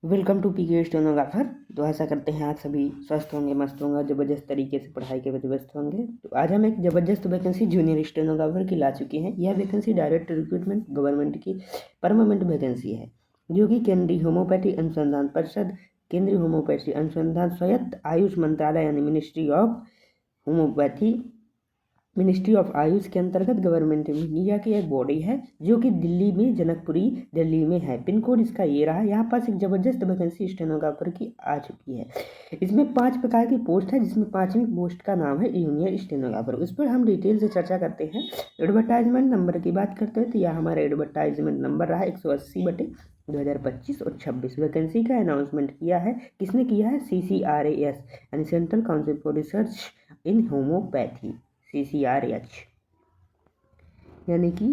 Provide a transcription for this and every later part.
Welcome to PK stenographer. तो ऐसा करते हैं आज सभी स्वस्थ होंगे, मस्त होंगे, ज़बरदस्त तरीके से पढ़ाई के व्यस्त होंगे। तो आज हम एक ज़बरदस्त वैकेंसी जूनियर स्टेनोग्राफर की ला चुके हैं। यह वैकेंसी डायरेक्ट रिक्रूटमेंट गवर्नमेंट की परमानेंट वैकेंसी है, जो कि केंद्रीय होम्योपैथी अनुसंधान परिषद, केंद्रीय होम्योपैथी अनुसंधान स्वायत्त आयुष मंत्रालय यानी ministry of homeopathy, ministry of Ayush के अंतर्गत गवर्नमेंट ऑफ इंडिया की एक बॉडी है, जो कि दिल्ली में, जनकपुरी दिल्ली में है। पिन कोड इसका ये रहा। यहाँ पास एक जबरदस्त वैकेंसी स्टेनोग्राफर की आ चुकी है। इसमें 5 प्रकार की पोस्ट है, जिसमें 5वीं पोस्ट का नाम है जूनियर स्टेनोग्राफर। उस पर हम डिटेल से चर्चा करते हैं। एडवर्टाइजमेंट नंबर की बात करते हैं तो यह हमारा एडवर्टाइजमेंट नंबर रहा 180/2025 और 26। वैकेंसी का अनाउंसमेंट किया है, किसने किया है? CCRAS यानी central council for research in homeopathy, CCRH। यानी कि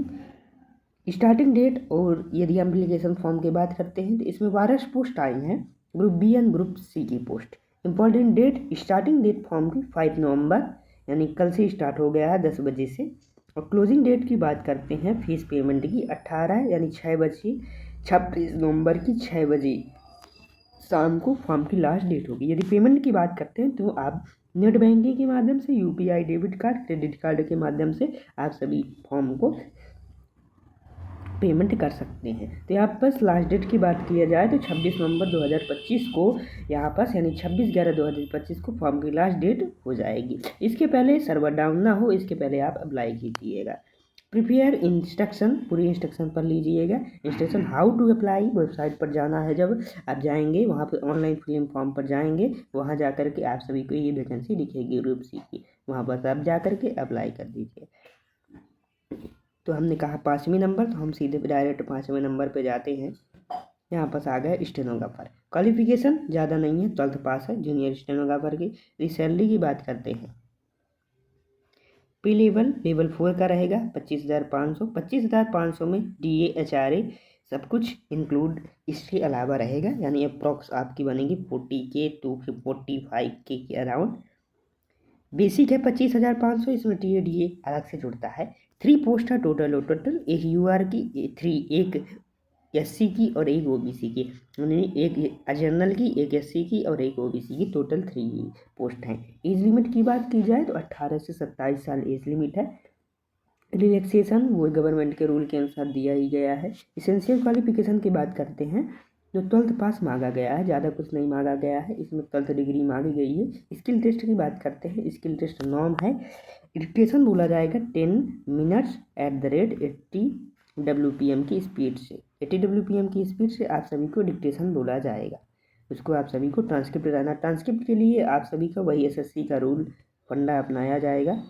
स्टार्टिंग डेट, और यदि हम एप्लीकेशन फॉर्म की बात करते हैं तो इसमें 12 पोस्ट आई हैं, group B and group C की post. Important date, starting date form की 5 नवंबर, यानी कल से स्टार्ट हो गया है 10 बजे से। और क्लोजिंग डेट की बात करते हैं फीस पेमेंट की 18 यानी 6 बजे, 26 नवंबर की 6 बजे शाम को फॉर्म की लास्ट डेट होगी। यदि पेमेंट की बात करते हैं तो आप नेट बैंकिंग के माध्यम से, UPI debit card, credit card के माध्यम से आप सभी फॉर्म को पेमेंट कर सकते हैं। तो यहाँ पर लास्ट डेट की बात किया जाए तो 26 नवंबर 2025 को यहाँ पर, यानी 26/11/2025 को फॉर्म की लास्ट डेट हो जाएगी। इसके पहले सर्वर डाउन ना हो, इसके पहले आप अप्लाई कीजिएगा। प्रिपेयर इंस्ट्रक्शन, पूरी इंस्ट्रक्शन पढ़ लीजिएगा। Instruction how to apply, website पर जाना है, जब आप जाएंगे वहाँ पर ऑनलाइन फिलिंग फॉर्म पर जाएंगे, वहाँ जा कर के आप सभी को ये वैकेंसी दिखेगी ग्रुप सी की, वहाँ पर आप जा कर के अप्लाई कर दीजिए। तो हमने कहा 5वीं नंबर, तो हम सीधे डायरेक्ट 5वें नंबर पे जाते हैं। यहाँ पास आ गया स्टेनोग्राफर। क्वालिफिकेशन ज़्यादा नहीं है, 12th पास है जूनियर स्टेनोग्राफर की। सैलरी की बात करते हैं, पी लेवल 4 का रहेगा 25,500। 25,500 में DA HRA सब कुछ इंक्लूड इसके अलावा रहेगा, यानी अप्रॉक्स आपकी बनेगी 40K to 45K के अराउंड। बेसिक है 25,500, इसमें DA अलग से जुड़ता है। 3 पोस्ट है टोटल, एक UR की, 3 एक SC की और एक OBC की, यानी एक जनरल की, एक SC की और एक OBC की, टोटल 3 पोस्ट हैं। एज लिमिट की बात की जाए तो 18 से 27 साल एज लिमिट है। रिलैक्सेशन वो गवर्नमेंट के रूल के अनुसार दिया ही गया है। इसेंशियल क्वालिफिकेशन की बात करते हैं जो 12th पास मांगा गया है, ज़्यादा कुछ नहीं मांगा गया है, इसमें 12th डिग्री मांगी गई है। स्किल टेस्ट की बात करते हैं, स्किल टेस्ट नॉर्म है। डिक्टेशन बोला जाएगा 10 मिनट्स @ 80 WPM की स्पीड से, 80 WPM की स्पीड से आप सभी को डिक्टेशन बोला जाएगा। उसको आप सभी को ट्रांसक्रिप्ट रहना। ट्रांसक्रिप्ट के लिए आप सभी का वही SSC का रूल फंडा अपनाया जाएगा,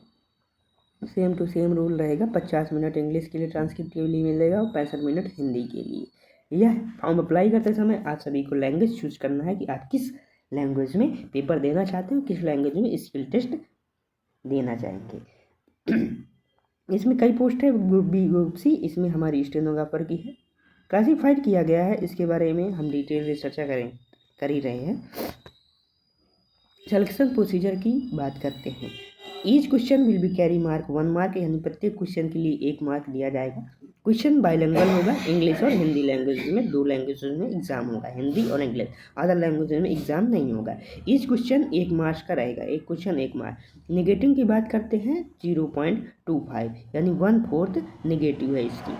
सेम टू सेम रूल रहेगा। 50 मिनट इंग्लिश के लिए ट्रांसक्रिप्ट के लिए मिलेगा और 65 मिनट हिंदी के लिए। यह फॉर्म अप्लाई करते समय आप सभी को लैंग्वेज चूज करना है कि आप किस लैंग्वेज में पेपर देना चाहते हो, किस लैंग्वेज में स्किल टेस्ट देना चाहेंगे। इसमें कई पोस्ट है, ग्रुप बी ग्रुप सी, इसमें हमारी स्टेनोग्राफर की है। क्लासीफाइड किया गया है, इसके बारे में हम डिटेल से चर्चा कर ही रहे हैं। सिलेक्शन प्रोसीजर की बात करते हैं। Each question will be carry mark 1 mark, यानी प्रत्येक क्वेश्चन के लिए 1 मार्क दिया जाएगा। क्वेश्चन बाइलिंगुअल होगा, इंग्लिश और हिंदी लैंग्वेज में, 2 लैंग्वेजेज में एग्जाम होगा, हिंदी और इंग्लिश। अदर लैंग्वेज में एग्जाम नहीं होगा। ईच क्वेश्चन 1 मार्क्स का रहेगा, एक क्वेश्चन 1 मार्क। नेगेटिव की बात करते हैं 0.25, यानी 1/4 नेगेटिव है इसकी,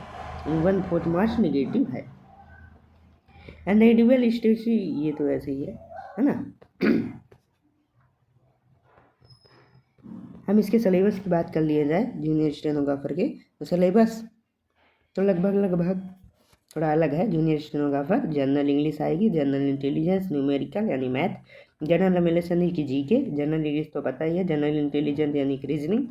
1/4 मार्क्स नेगेटिव है। एंड इंडिविजुअल स्टेज, ये तो ऐसे ही है ना। हम इसके सिलेबस की बात कर लिया जाए जूनियर स्टेनोग्राफर के, तो सिलेबस तो लगभग थोड़ा अलग है। जूनियर स्टेनोग्राफर जनरल इंग्लिश आएगी, जनरल इंटेलिजेंस, न्यूमेरिकल यानी मैथ, जनरल नॉलेज यानी कि GK, जनरल इंग्लिश तो पता ही है, जनरल इंटेलिजेंस यानी कि रीजनिंग।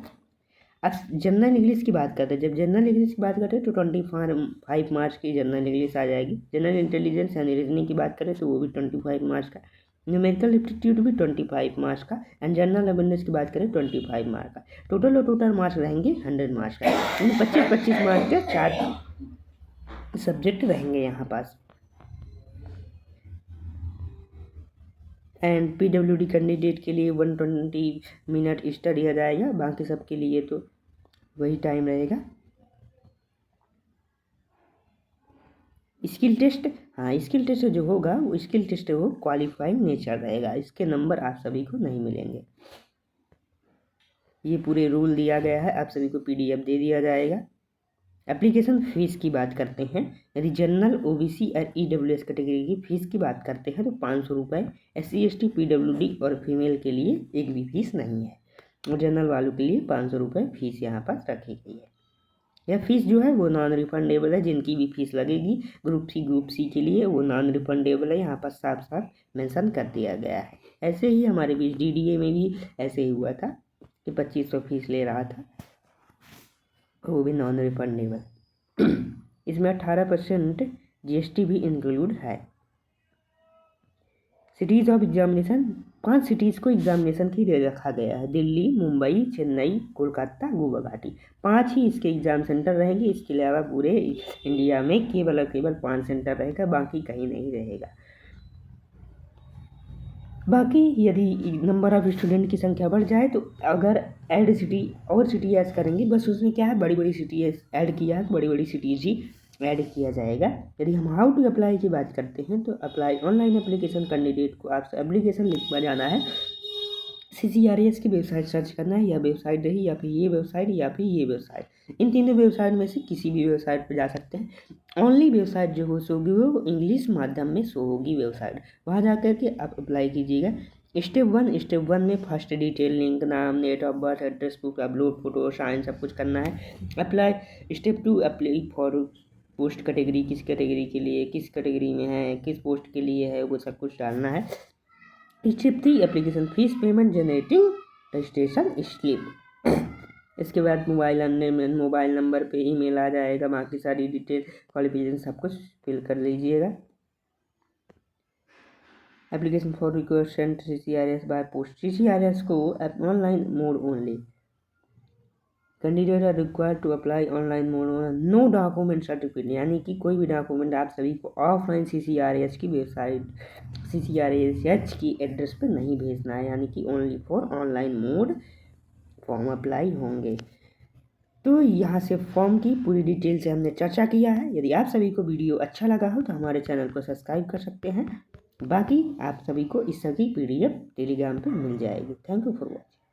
अब जनरल इंग्लिश की बात करते हैं, जब जनरल इंग्लिश की बात करते हैं तो 25 मार्क्स की जनरल इंग्लिश आ जाएगी। जनरल इंटेलिजेंस यानी रीजनिंग की बात करें तो वो भी 25 मार्क्स का। न्यूमेरिकल एप्टीट्यूड भी 25 मार्क्स का। एंड जनरल अवेयरनेस की बात करें 25 मार्क्स का। टोटल मार्क्स रहेंगे 100 मार्क्स का, यानी 25 मार्क्स के 4 सब्जेक्ट रहेंगे यहाँ पास। एंड PWD कैंडिडेट के लिए 120 मिनट एक्स्ट्रा दिया जाएगा, बाकी सबके लिए तो वही टाइम रहेगा। स्किल टेस्ट, हाँ स्किल टेस्ट जो होगा वो स्किल टेस्ट वो क्वालिफाइंग नेचर रहेगा, इसके नंबर आप सभी को नहीं मिलेंगे। ये पूरे रूल दिया गया है, आप सभी को PDF दे दिया जाएगा। एप्लीकेशन फ़ीस की बात करते हैं, यदि जनरल OBC और EWS कैटेगरी की फ़ीस की बात करते हैं तो 500 रुपये, SC ST PWD और फीमेल के लिए एक भी फीस नहीं है, और जनरल वालों के लिए 500 रुपये फीस यहाँ पर रखी गई है। यह फ़ीस जो है वो नॉन रिफंडेबल है, जिनकी भी फीस लगेगी ग्रुप सी के लिए वो नॉन रिफंडेबल है, यहाँ पर साफ साफ मेंशन कर दिया गया है। ऐसे ही हमारे बीच DDA में भी ऐसे ही हुआ था कि 2500 फीस ले रहा था, वो भी नॉन रिफंडेबल। इसमें 18% GST भी इंक्लूड है। सिटीज़ ऑफ एग्जामिनेशन, 5 सिटीज़ को एग्जामिनेशन के लिए रखा गया है, दिल्ली, मुंबई, चेन्नई, कोलकाता, गुवाहाटी, 5 ही इसके एग्ज़ाम सेंटर रहेंगे। इसके अलावा पूरे इंडिया में केवल और केवल 5 सेंटर रहेगा, बाकी कहीं नहीं रहेगा। बाकी यदि नंबर ऑफ़ स्टूडेंट की संख्या बढ़ जाए तो अगर ऐड सिटी और सिटी ऐड करेंगे, बस उसमें क्या है बड़ी बड़ी सिटी ऐड किया है, बड़ी बड़ी सिटीज़ ही ऐड किया जाएगा। यदि हम हाउ टू अप्लाई की बात करते हैं तो अप्लाई ऑनलाइन एप्लीकेशन कैंडिडेट को आप एप्लीकेशन लिखवा जाना है, CCRAS की वेबसाइट सर्च करना है, या वेबसाइट रही या फिर ये वेबसाइट या फिर ये वेबसाइट, इन तीनों वेबसाइट में से किसी भी वेबसाइट पर जा सकते हैं। ओनली वेबसाइट जो हो होगी वो इंग्लिश माध्यम में शो होगी वेबसाइट, वहाँ जा कर के आप अप्लाई कीजिएगा। स्टेप वन में फर्स्ट डिटेल लिंक, नाम, date of birth, address proof, upload photo, sign सब कुछ करना है। Apply step 2 apply for post category, किस कैटेगरी के लिए, किस कैटेगरी में है, किस पोस्ट के लिए है, वो सब कुछ डालना है। Step 3 application fees payment generating registration slip. इसके बाद मोबाइल नंबर पे ईमेल आ जाएगा, बाकी सारी डिटेल क्वालिफिकेशन सब कुछ फिल कर लीजिएगा। Application for request sent CCRAS by post, CCRAS को online mode only, candidate are required to apply online mode, no document certificate, यानी कि कोई भी डॉक्यूमेंट आप सभी को ऑफलाइन CCRAS की वेबसाइट CCRAS की एड्रेस पर नहीं भेजना है, यानी कि only for online mode form apply होंगे। तो यहाँ से फॉर्म की पूरी डिटेल से हमने चर्चा किया है। यदि आप सभी को वीडियो अच्छा लगा हो तो हमारे चैनल को सब्सक्राइब कर सकते हैं, बाकी आप सभी को इस सबकी PDF टेलीग्राम पर मिल जाएगी। Thank you for watching.